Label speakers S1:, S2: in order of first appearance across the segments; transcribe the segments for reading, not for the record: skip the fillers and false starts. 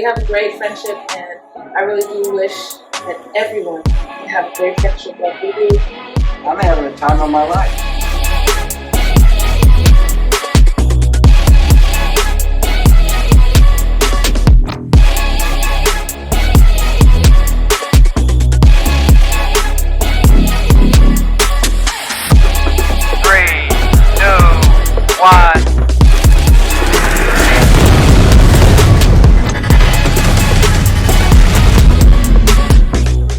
S1: we have a great friendship, and I really do wish that everyone can have a great friendship like we do.
S2: I'm having a time of my life.
S3: Three, two, one.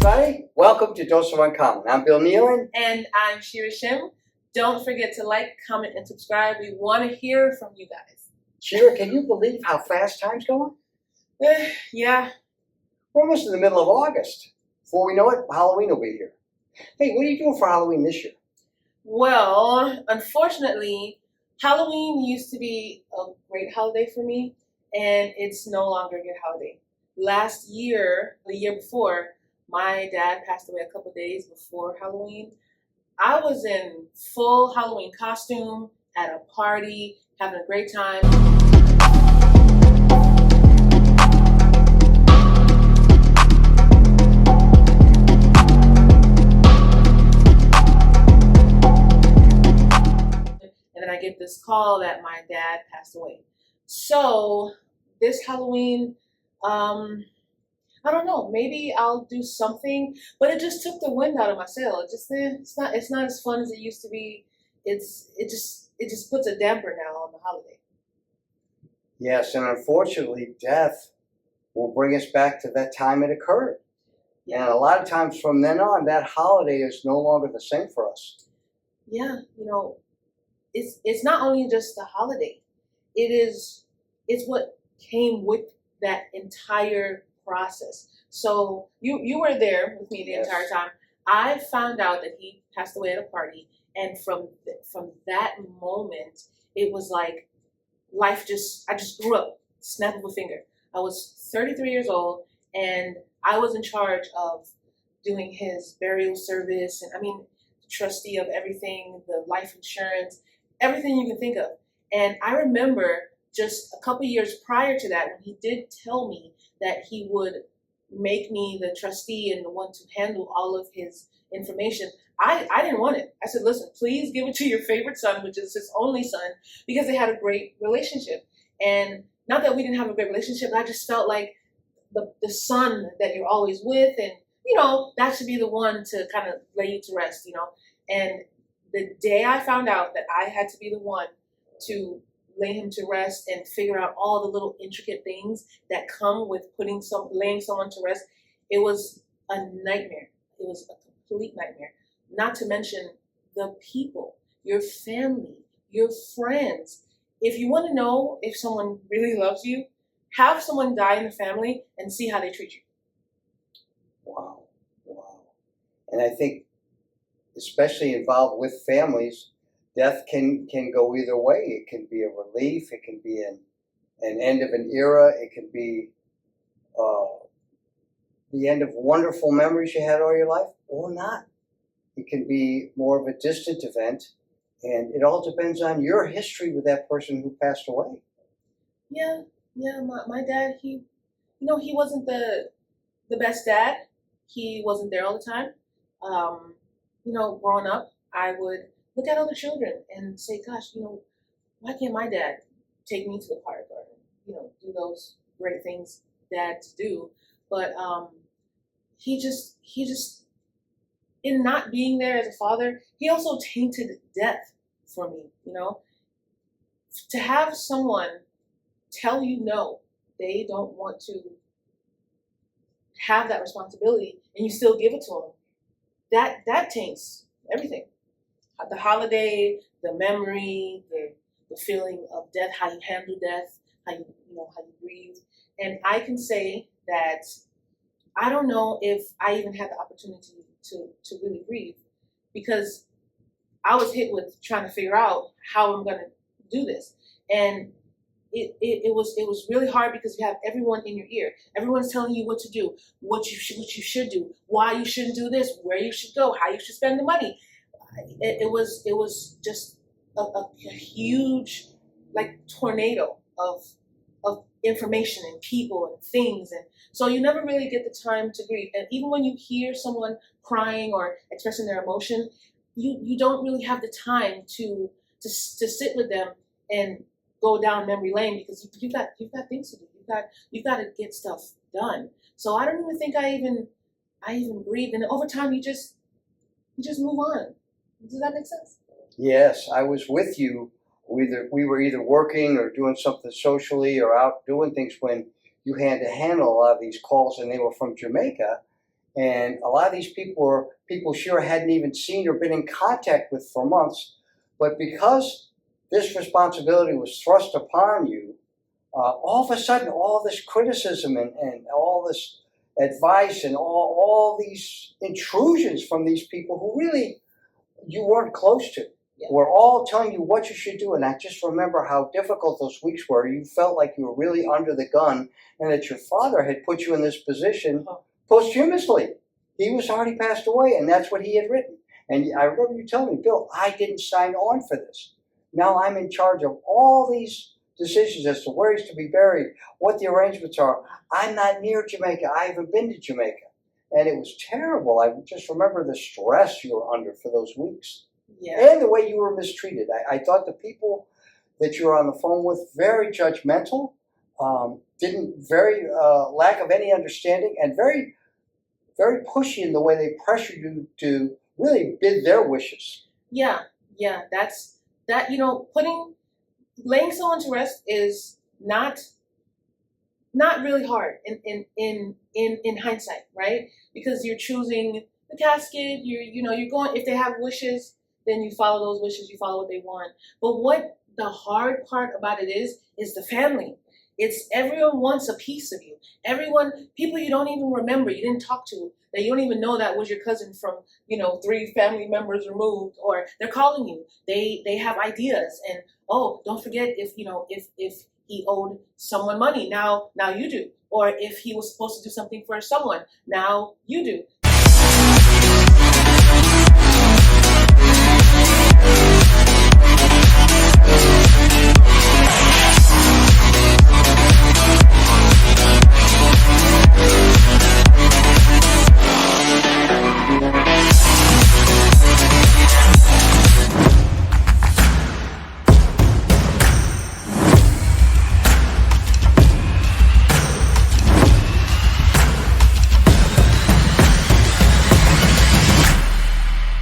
S2: Everybody, welcome to Dose of Uncommon. I'm Bill Nealon.
S1: And I'm Shera.Shim. Don't forget to like, comment, and subscribe. We want to hear from you guys.
S2: Shera, can you believe how fast time's going?
S1: Yeah.
S2: We're almost in the middle of August. Before we know it, Halloween will be here. Hey, what are you doing for Halloween this year?
S1: Well, unfortunately, Halloween used to be a great holiday for me, and it's no longer a good holiday. Last year, the year before, my dad passed away a couple of days before Halloween. I was in full Halloween costume at a party, having a great time. And then I get this call that my dad passed away. So this Halloween, I don't know, maybe I'll do something, but it just took the wind out of my sail. It's not as fun as it used to be. It just puts a damper now on the holiday.
S2: Yes, and unfortunately, death will bring us back to that time it occurred.
S1: Yeah.
S2: And a lot of times from then on, that holiday is no longer the same for us.
S1: Yeah, it's not only just the holiday. It's what came with that entire process. So you were there with me the
S2: Yes.
S1: entire time. I found out that he passed away at a party, and from that moment, it was like I just grew up, snap of a finger. I was 33 years old, and I was in charge of doing his burial service, and trustee of everything, the life insurance, everything you can think of. And I remember just a couple years prior to that, when he did tell me that he would make me the trustee and the one to handle all of his information, I didn't want it. I said, listen, please give it to your favorite son, which is his only son, because they had a great relationship. And not that we didn't have a great relationship, I just felt like the son that you're always with, and that should be the one to kind of lay you to rest, And the day I found out that I had to be the one to lay him to rest and figure out all the little intricate things that come with laying someone to rest, it was a nightmare. It was a complete nightmare. Not to mention the people, your family, your friends. If you want to know if someone really loves you, have someone die in the family and see how they treat you.
S2: Wow. And I think, especially involved with families, death can go either way. It can be a relief. It can be an end of an era. It can be the end of wonderful memories you had all your life, or not. It can be more of a distant event, and it all depends on your history with that person who passed away.
S1: Yeah. My dad, he wasn't the best dad. He wasn't there all the time. Growing up, I would look at other children and say, gosh, why can't my dad take me to the park or, do those great things dads do? But he just, in not being there as a father, he also tainted death for me, To have someone tell you no, they don't want to have that responsibility, and you still give it to them, that taints everything. The holiday, the memory, the feeling of death, how you handle death, how you grieve. And I can say that I don't know if I even had the opportunity to really grieve, because I was hit with trying to figure out how I'm going to do this. And it was really hard, because you have everyone in your ear. Everyone's telling you what to do, what you should do, why you shouldn't do this, where you should go, how you should spend the money. It was just a huge tornado of of information and people and things, and so you never really get the time to grieve. And even when you hear someone crying or expressing their emotion, you don't really have the time to sit with them and go down memory lane, because you've got things to do. You've got to get stuff done. So I don't even think I even grieve. And over time, you just move on. Does that make sense?
S2: Yes, I was with you. We were either working or doing something socially or out doing things when you had to handle a lot of these calls, and they were from Jamaica. And a lot of these people were people Shera hadn't even seen or been in contact with for months. But because this responsibility was thrust upon you, all of a sudden, all this criticism and all this advice and all these intrusions from these people who really you weren't close to.
S1: Yeah.
S2: Were all telling you what you should do. And I just remember how difficult those weeks were. You felt like you were really under the gun, and that your father had put you in this position posthumously. He was already passed away, and that's what he had written. And I remember you telling me, Bill, I didn't sign on for this. Now I'm in charge of all these decisions as to where he's to be buried, what the arrangements are. I'm not near Jamaica. I haven't been to Jamaica. And it was terrible. I just remember the stress you were under for those weeks.
S1: Yeah.
S2: And the way you were mistreated. I thought the people that you were on the phone with, very judgmental, very lack of any understanding, and very, very pushy in the way they pressured you to really bid their wishes.
S1: Yeah. That's that. Laying someone to rest is not really hard in hindsight, right? Because you're choosing the casket. You're going, if they have wishes, then you follow those wishes. You follow what they want. But what the hard part about it is the family. It's everyone wants a piece of you. People you don't even remember, you didn't talk to, that you don't even know that was your cousin from 3 family members removed, or they're calling you. They have ideas, and don't forget if he owed someone money, now you do, or if he was supposed to do something for someone, now you do.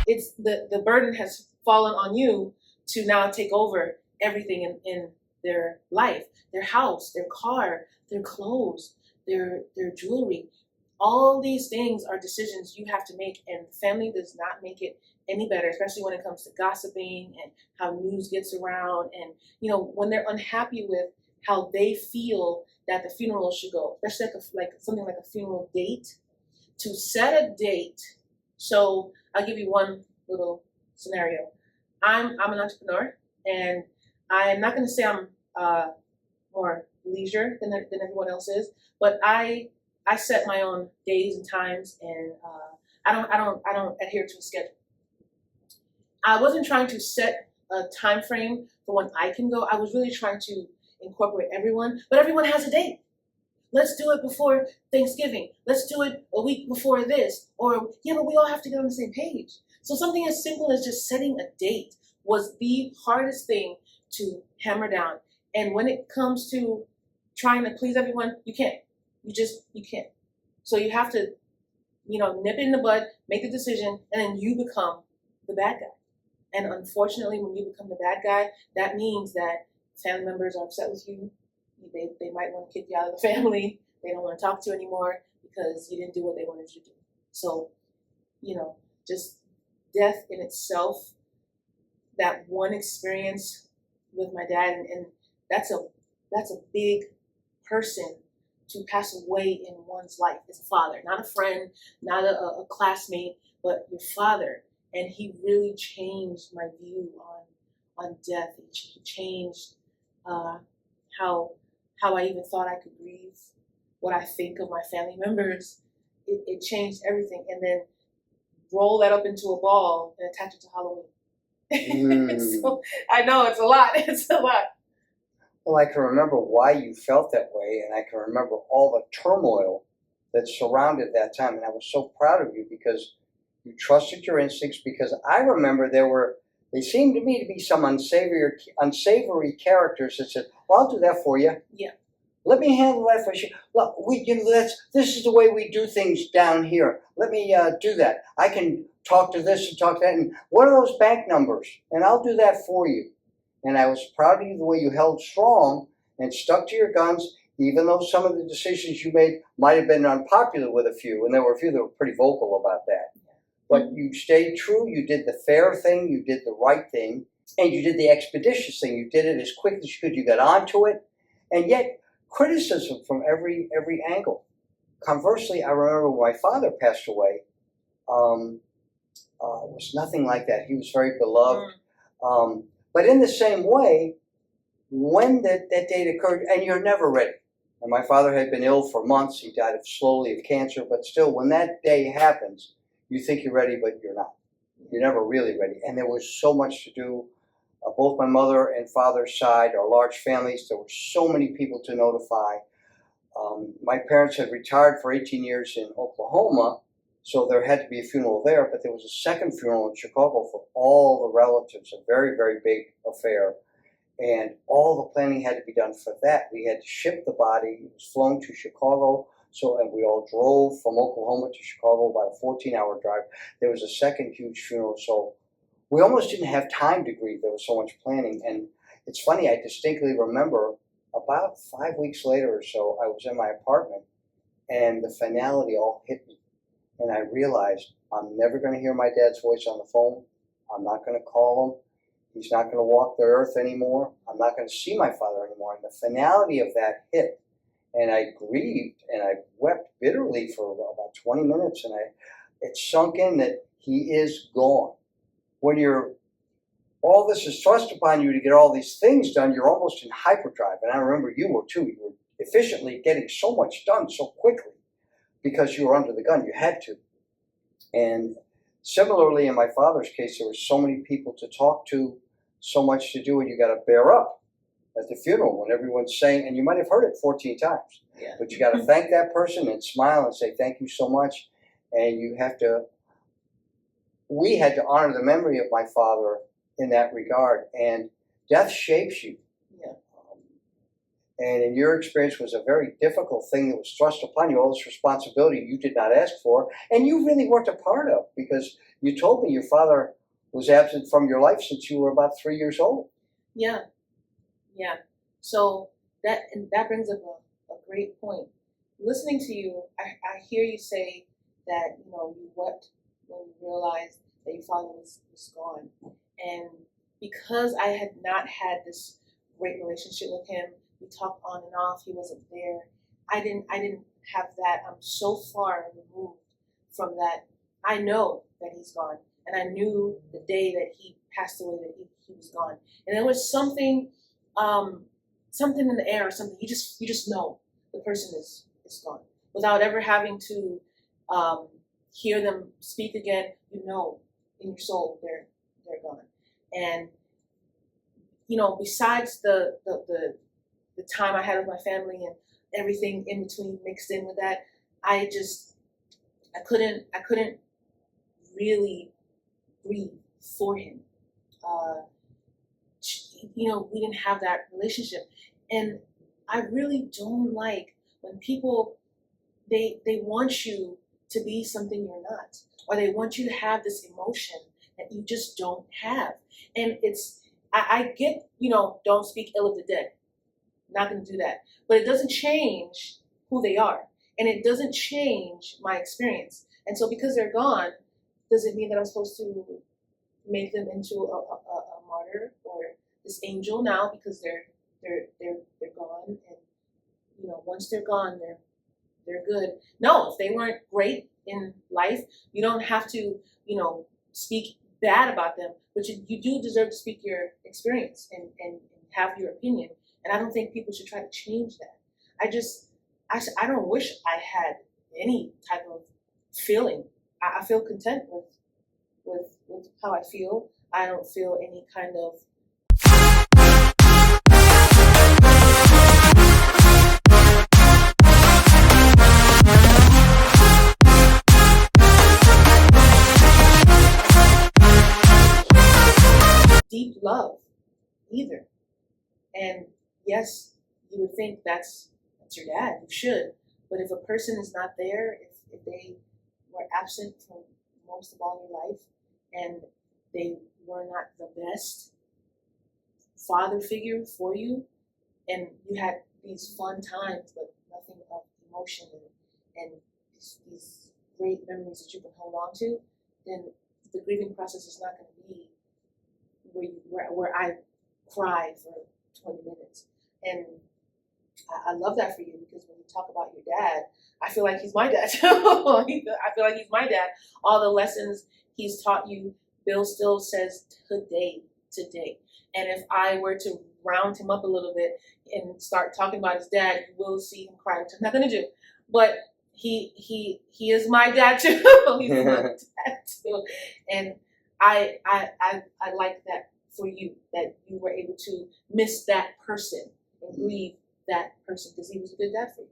S1: It's the burden has fallen on you to now take over everything in their life, their house, their car, their clothes, their jewelry. All these things are decisions you have to make, and family does not make it any better, especially when it comes to gossiping and how news gets around, and when they're unhappy with how they feel that the funeral should go, especially like something like a funeral date. To set a date. So I'll give you one little scenario. I'm an entrepreneur, and I'm not going to say I'm more leisure than everyone else is, but I set my own days and times, and I don't adhere to a schedule. I wasn't trying to set a time frame for when I can go. I was really trying to incorporate everyone, but everyone has a date. Let's do it before Thanksgiving. Let's do it a week before this. But we all have to get on the same page. So something as simple as just setting a date was the hardest thing to hammer down. And when it comes to trying to please everyone, you can't. You can't. So you have to, nip it in the bud, make the decision, and then you become the bad guy. And unfortunately, when you become the bad guy, that means that family members are upset with you. They might want to kick you out of the family. They don't want to talk to you anymore because you didn't do what they wanted you to do. So, just death in itself, that one experience with my dad, and that's a big person to pass away in one's life as a father, not a friend, not a classmate, but your father. And he really changed my view on death. He changed how I even thought I could grieve, what I think of my family members. It changed everything. And then roll that up into a ball and attach it to Halloween. So I know it's a lot. It's a lot.
S2: Well, I can remember why you felt that way, and I can remember all the turmoil that surrounded that time. And I was so proud of you because you trusted your instincts. Because I remember they seemed to me to be some unsavory characters that said, "Well, I'll do that for you.
S1: Yeah.
S2: Let me handle that for you. Look, this is the way we do things down here. Let me do that. I can talk to this and talk to that. And what are those bank numbers? And I'll do that for you." And I was proud of you the way you held strong and stuck to your guns, even though some of the decisions you made might have been unpopular with a few, and there were a few that were pretty vocal about that. But you stayed true, you did the fair thing, you did the right thing, and you did the expeditious thing. You did it as quick as you could, you got onto it, and yet criticism from every angle. Conversely, I remember when my father passed away, it was nothing like that. He was very beloved. But in the same way, when that date occurred, and you're never ready. And my father had been ill for months. He died slowly of cancer. But still, when that day happens, you think you're ready, but you're not. You're never really ready. And there was so much to do. Both my mother and father's side are large families. There were so many people to notify. My parents had retired for 18 years in Oklahoma, so there had to be a funeral there, but there was a second funeral in Chicago for all the relatives, a very, very big affair. And all the planning had to be done for that. We had to ship the body. It was flown to Chicago, and we all drove from Oklahoma to Chicago, about a 14-hour drive. There was a second huge funeral, so we almost didn't have time to grieve. There was so much planning. And it's funny, I distinctly remember about 5 weeks later or so, I was in my apartment, and the finality all hit me. And I realized I'm never going to hear my dad's voice on the phone. I'm not going to call him. He's not going to walk the earth anymore. I'm not going to see my father anymore. And the finality of that hit. And I grieved and I wept bitterly for about 20 minutes. And it sunk in that he is gone. When all this is thrust upon you to get all these things done, you're almost in hyperdrive. And I remember you were too. You were efficiently getting so much done so quickly, because you were under the gun. You had to. And similarly, in my father's case, there were so many people to talk to, so much to do, and you got to bear up at the funeral when everyone's saying, and you might have heard it 14 times, but you got to thank that person and smile and say, "Thank you so much." And we had to honor the memory of my father in that regard. And death shapes you. And in your experience was a very difficult thing that was thrust upon you, all this responsibility you did not ask for, and you really weren't a part of, because you told me your father was absent from your life since you were about 3 years old.
S1: Yeah. So that brings up a great point. Listening to you, I hear you say that you wept when you realized that your father was gone, and because I had not had this great relationship with him. We talked on and off. He wasn't there. I didn't have that. I'm so far removed from that. I know that he's gone, and I knew the day that he passed away that he was gone. And there was something in the air, or something. You just know the person is gone without ever having to hear them speak again. You know in your soul they're gone. And besides the time I had with my family and everything in between mixed in with that, I couldn't really grieve for him. We didn't have that relationship, and I really don't like when people they want you to be something you're not, or they want you to have this emotion that you just don't have. And I get don't speak ill of the dead. Not going to do that. But it doesn't change who they are. And it doesn't change my experience. And so because they're gone, does it mean that I'm supposed to make them into a martyr or this angel now because they're gone? And once they're gone, they're good. No, if they weren't great in life, you don't have to speak bad about them. But you do deserve to speak your experience and have your opinion. And I don't think people should try to change that. I don't wish I had any type of feeling. I feel content with how I feel. I don't feel any kind of love either. And yes, you would think that's your dad. You should. But if a person is not there, if they were absent from most of all your life, and they were not the best father figure for you, and you had these fun times, but nothing of emotion and these great memories that you can hold on to, then the grieving process is not going to be where I cry for 20 minutes. And I love that for you, because when you talk about your dad, I feel like he's my dad too. I feel like he's my dad. All the lessons he's taught you, Bill still says today. And if I were to round him up a little bit and start talking about his dad, you will see him cry, which I'm not going to do. But he is my dad too. He's my dad too. And I like that for you, that you were able to miss that person and grieve that person, because he was a good dad for you.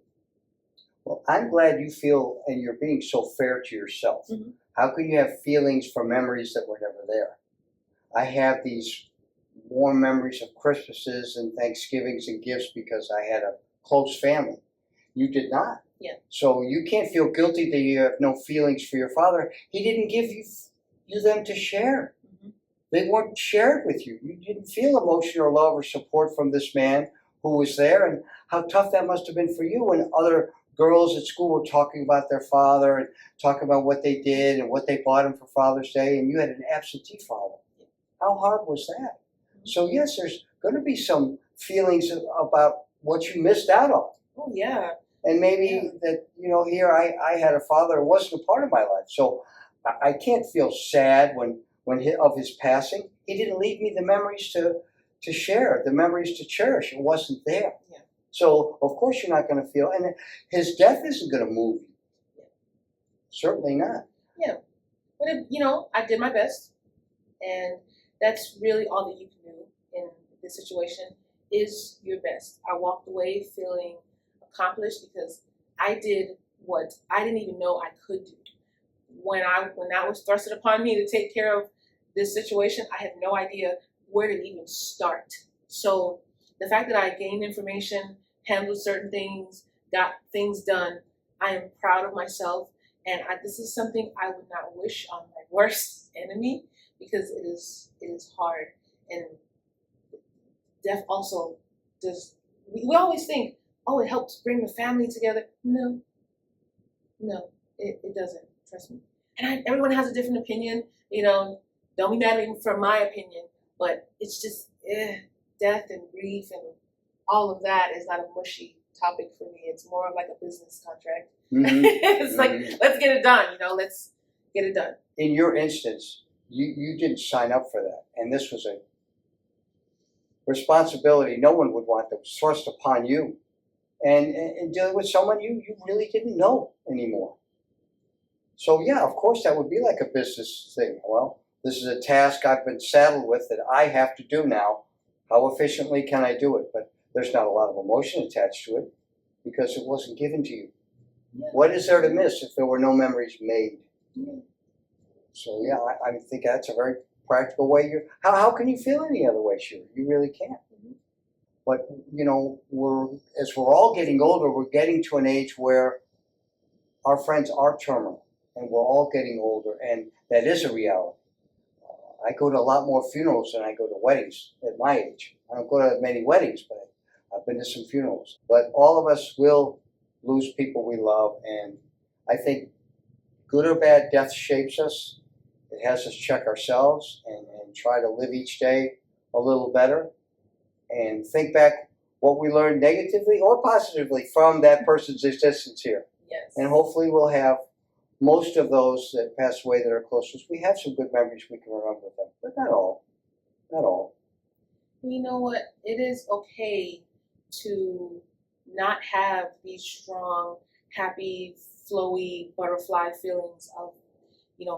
S2: Well, I'm glad you feel, and you're being so fair to yourself.
S1: Mm-hmm.
S2: How can you have feelings for memories that were never there? I have these warm memories of Christmases and Thanksgivings and gifts because I had a close family. You did not.
S1: Yeah.
S2: So you can't feel guilty that you have no feelings for your father. He didn't give you them to share.
S1: Mm-hmm.
S2: They weren't shared with you. You didn't feel emotion or love or support from this man who was there, and how tough that must have been for you when other girls at school were talking about their father and talking about what they did and what they bought him for Father's Day, and you had an absentee father. How hard was that? So yes, there's going to be some feelings about what you missed out on.
S1: Oh yeah.
S2: And maybe that, here I had a father who wasn't a part of my life. So I can't feel sad of his passing. He didn't leave me the memories to share, the memories to cherish. It wasn't there.
S1: Yeah.
S2: So of course you're not going to feel, and his death isn't going to move you.
S1: Yeah.
S2: Certainly not.
S1: Yeah. But I did my best, and that's really all that you can do in this situation, is your best. I walked away feeling accomplished because I did what I didn't even know I could do. When that was thrusted upon me to take care of this situation, I had no idea where to even start. So the fact that I gained information, handled certain things, got things done, I am proud of myself. And this is something I would not wish on my worst enemy, because it is hard. And death also does. We always think, oh, it helps bring the family together. No, it doesn't. Trust me. And everyone has a different opinion. Don't be mad at me for my opinion, but it's just death and grief and all of that is not a mushy topic for me. It's more of like a business contract.
S2: Mm-hmm.
S1: It's like, let's get it done. Let's get it done.
S2: In your instance, you didn't sign up for that, and this was a responsibility no one would want that was thrust upon you, and dealing with someone you really didn't know anymore. So yeah, of course that would be like a business thing. Well, this is a task I've been saddled with that I have to do now. How efficiently can I do it? But there's not a lot of emotion attached to it because it wasn't given to you.
S1: Yeah.
S2: What is there to miss if there were no memories made?
S1: Yeah.
S2: So yeah, I think that's a very practical way. How can you feel any other way, Shera? You really can't.
S1: Mm-hmm.
S2: But as we're all getting older, we're getting to an age where our friends are terminal, and we're all getting older, and that is a reality. I go to a lot more funerals than I go to weddings at my age. I don't go to many weddings, but I've been to some funerals. But all of us will lose people we love, and I think good or bad, death shapes us. It has us check ourselves and try to live each day a little better and think back what we learned negatively or positively from that person's existence here.
S1: Yes.
S2: And hopefully we'll have most of those that pass away that are closest. We have some good memories we can remember them, but not all. Not all.
S1: You know what? It is okay to not have these strong, happy, flowy, butterfly feelings of,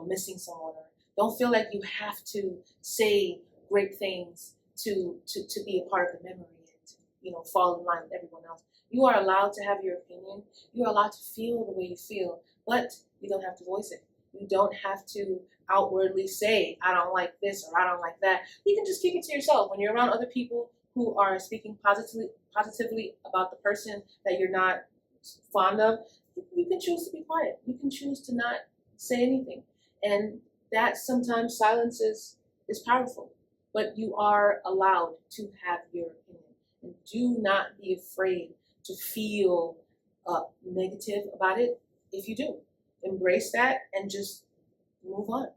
S1: missing someone. Or don't feel like you have to say great things to be a part of the memory and, fall in line with everyone else. You are allowed to have your opinion. You are allowed to feel the way you feel, but you don't have to voice it. You don't have to outwardly say, I don't like this or I don't like that. You can just keep it to yourself. When you're around other people who are speaking positively about the person that you're not fond of, you can choose to be quiet. You can choose to not say anything. And that sometimes silence is powerful. But you are allowed to have your opinion. And do not be afraid to feel negative about it. If you do, embrace that and just move on.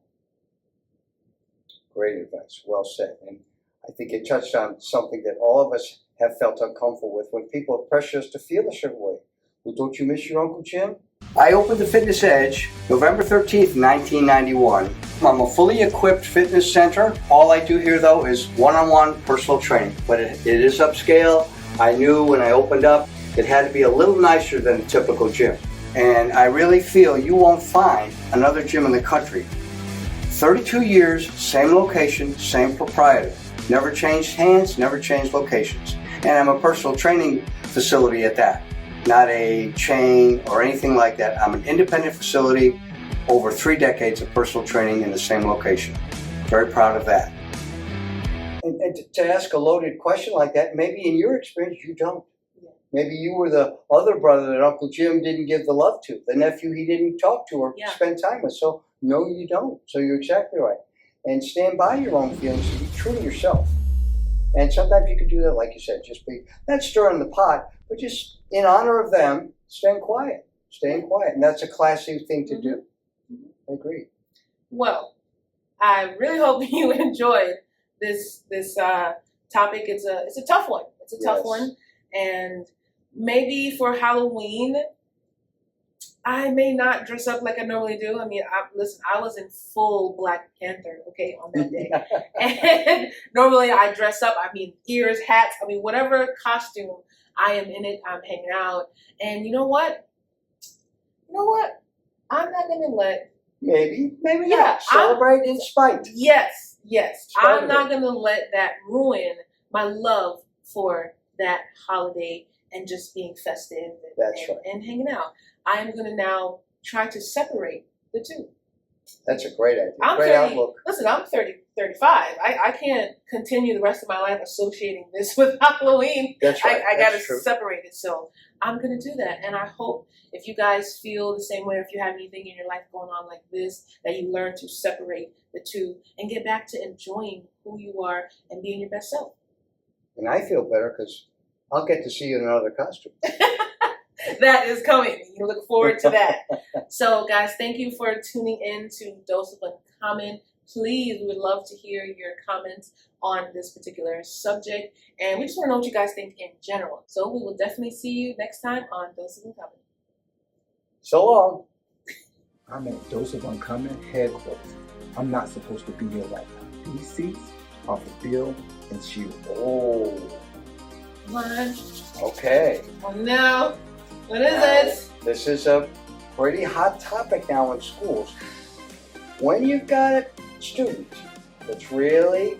S2: Great advice. Well said. And I think it touched on something that all of us have felt uncomfortable with when people pressure us to feel a certain way. Well, don't you miss your Uncle Jim? I opened the Fitness Edge November 13th, 1991. I'm a fully equipped fitness center. All I do here, though, is one-on-one personal training. But it is upscale. I knew when I opened up, it had to be a little nicer than a typical gym. And I really feel you won't find another gym in the country. 32 years, same location, same proprietor. Never changed hands, never changed locations. And I'm a personal training facility at that. Not a chain or anything like that. I'm an independent facility, over 3 decades of personal training in the same location. Very proud of that. And to ask a loaded question like that, maybe in your experience you don't. Maybe you were the other brother that Uncle Jim didn't give the love to, the nephew he didn't talk to or spend time with. So no, you don't. So you're exactly right. And stand by your own feelings and be true to yourself. And sometimes you can do that, like you said, just be, not stirring the pot, but just in honor of them, staying quiet. And that's a classy thing to do. I agree.
S1: Well, I really hope you enjoyed this topic. It's a tough one. It's a tough one. And maybe for Halloween, I may not dress up like I normally do. I mean, I was in full Black Panther, okay, on that day. And normally I dress up, ears, hats, whatever costume I am in it, I'm hanging out. And you know what? I'm not going to let...
S2: Maybe not. Celebrate in spite.
S1: Yes. I'm not going to let that ruin my love for that holiday and just being festive and hanging out. I am going to now try to separate the two.
S2: That's a great idea. Great outlook.
S1: Listen, I'm 35. I can't continue the rest of my life associating this with Halloween.
S2: That's right.
S1: I got to separate it. So I'm going to do that. And I hope if you guys feel the same way, if you have anything in your life going on like this, that you learn to separate the two and get back to enjoying who you are and being your best self. And I feel better because I'll get to see you in another costume. That is coming. You look forward to that. So, guys, thank you for tuning in to Dose of Uncommon. Please, we would love to hear your comments on this particular subject. And we just want to know what you guys think in general. So we will definitely see you next time on Dose of Uncommon. So long.
S4: I'm at Dose of Uncommon headquarters. I'm not supposed to be here right now. These seats are for Bill and Shera.
S2: Oh.
S1: One.
S2: Okay.
S1: Oh, no. What is it?
S2: This is a pretty hot topic now in schools. When you've got a student that's really,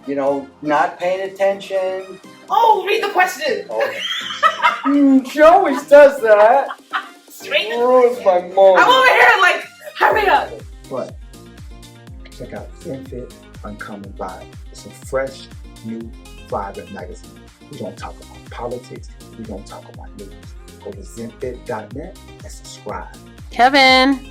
S2: not paying attention.
S1: Oh, read the question.
S2: She always does that.
S1: Straight
S2: ruins my moment.
S1: I'm over here hurry up.
S4: But check out ZenFit Uncommon Vibe. It's a fresh, new, vibrant magazine. We don't talk about politics. We don't talk about news. Go to zenfit.net and subscribe.
S1: Kevin.